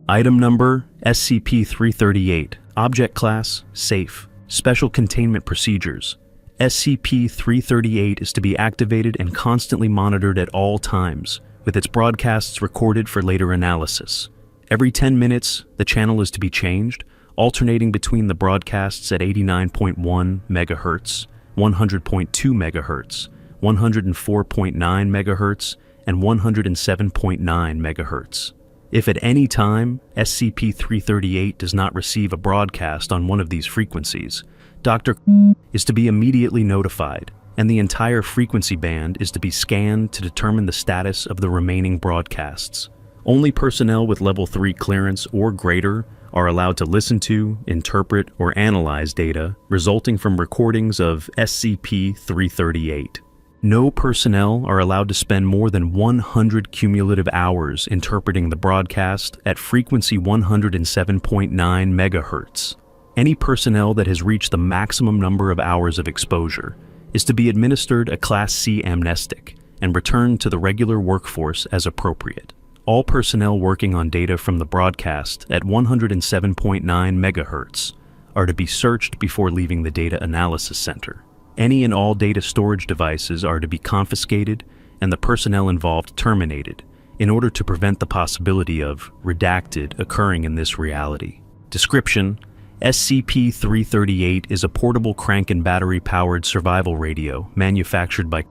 Item number SCP-338. Object class safe. Special containment procedures. SCP-338 is to be activated and constantly monitored at all times, with its broadcasts recorded for later analysis. Every 10 minutes, the channel is to be changed, alternating between the broadcasts at 89.1 MHz, 100.2 MHz, 104.9 MHz, and 107.9 MHz. If at any time SCP-338 does not receive a broadcast on one of these frequencies, DrClef is to be immediately notified, and the entire frequency band is to be scanned to determine the status of the remaining broadcasts. Only personnel with Level 3 clearance or greater are allowed to listen to, interpret, or analyze data resulting from recordings of SCP-338. No personnel are allowed to spend more than 100 cumulative hours interpreting the broadcast at frequency 107.9 MHz. Any personnel that has reached the maximum number of hours of exposure is to be administered a Class C amnestic and returned to the regular workforce as appropriate. All personnel working on data from the broadcast at 107.9 MHz are to be searched before leaving the Data Analysis Center. Any and all data storage devices are to be confiscated and the personnel involved terminated in order to prevent the possibility of redacted occurring in this reality. Description: SCP-338 is a portable crank and battery-powered survival radio manufactured by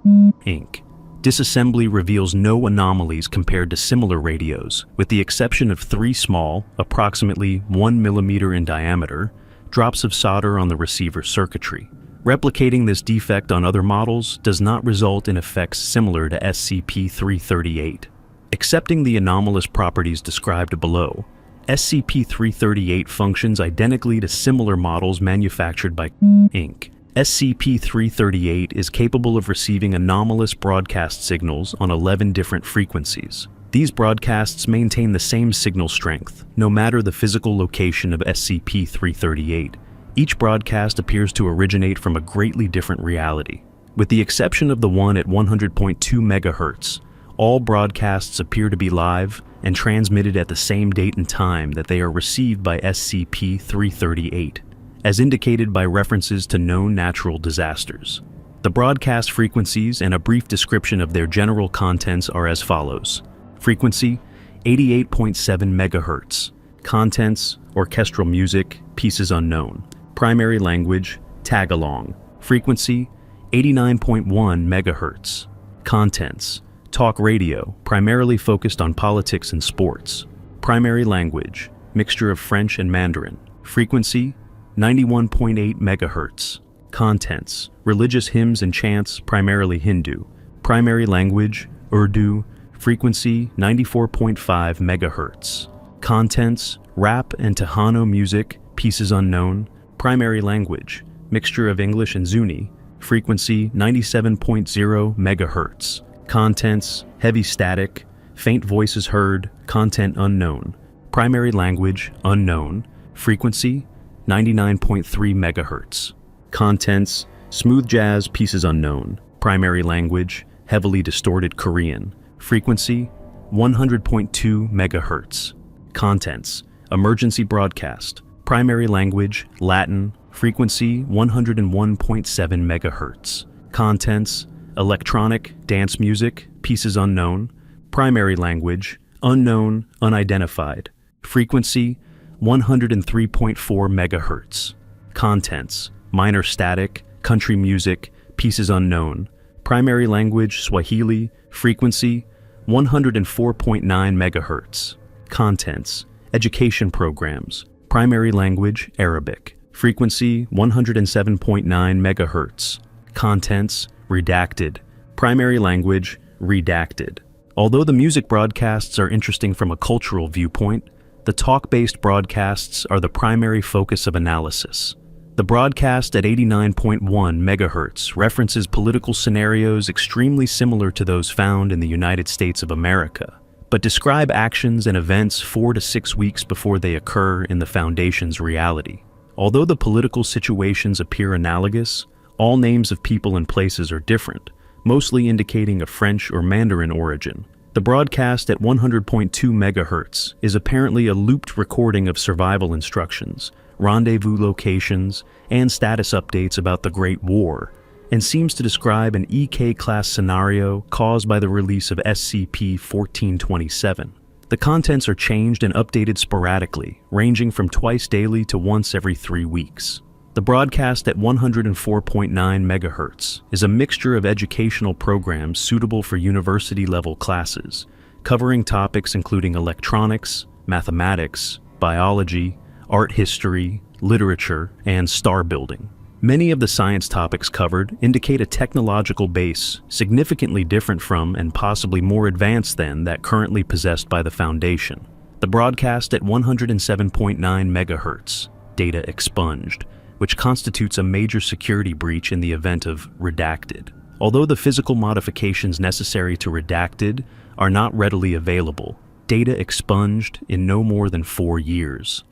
Inc. Disassembly reveals no anomalies compared to similar radios, with the exception of 3 small, approximately 1 mm in diameter, drops of solder on the receiver circuitry. Replicating this defect on other models does not result in effects similar to SCP-338. Accepting the anomalous properties described below, SCP-338 functions identically to similar models manufactured by Inc. SCP-338 is capable of receiving anomalous broadcast signals on 11 different frequencies. These broadcasts maintain the same signal strength, no matter the physical location of SCP-338. Each broadcast appears to originate from a greatly different reality. With the exception of the one at 100.2 MHz, all broadcasts appear to be live and transmitted at the same date and time that they are received by SCP-338, as indicated by references to known natural disasters. The broadcast frequencies and a brief description of their general contents are as follows. Frequency: 88.7 MHz. Contents: orchestral music, pieces unknown. Primary language: Tagalong. Frequency: 89.1 MHz. Contents: talk radio, primarily focused on politics and sports. Primary language: mixture of French and Mandarin. Frequency: 91.8 MHz. Contents: religious hymns and chants, primarily Hindu. Primary language: Urdu. Frequency: 94.5 MHz. Contents: rap and Tejano music, pieces unknown. Primary language: mixture of English and Zuni. Frequency: 97.0 MHz. Contents: heavy static, faint voices heard, content unknown. Primary language: unknown. Frequency: 99.3 MHz. Contents: smooth jazz, pieces unknown. Primary language: heavily distorted Korean. Frequency: 100.2 MHz. Contents: emergency broadcast. Primary language: Latin. Frequency: 101.7 MHz. Contents: electronic, dance music, pieces unknown. Primary language: unknown, unidentified. Frequency: 103.4 MHz. Contents: minor static, country music, pieces unknown. Primary language: Swahili. Frequency: 104.9 MHz. Contents: education programs. Primary language: Arabic. Frequency: 107.9 MHz. Contents: redacted. Primary language: redacted. Although the music broadcasts are interesting from a cultural viewpoint, the talk-based broadcasts are the primary focus of analysis. The broadcast at 89.1 MHz references political scenarios extremely similar to those found in the United States of America, but describe actions and events 4 to 6 weeks before they occur in the Foundation's reality. Although the political situations appear analogous, all names of people and places are different, mostly indicating a French or Mandarin origin. The broadcast at 100.2 MHz is apparently a looped recording of survival instructions, rendezvous locations, and status updates about the Great War, and seems to describe an EK-class scenario caused by the release of SCP-1427. The contents are changed and updated sporadically, ranging from twice daily to once every 3 weeks. The broadcast at 104.9 MHz is a mixture of educational programs suitable for university-level classes, covering topics including electronics, mathematics, biology, art history, literature, and star building. Many of the science topics covered indicate a technological base significantly different from and possibly more advanced than that currently possessed by the Foundation. The broadcast at 107.9 MHz, data expunged, which constitutes a major security breach in the event of redacted. Although the physical modifications necessary to redacted are not readily available, data expunged in no more than 4 years.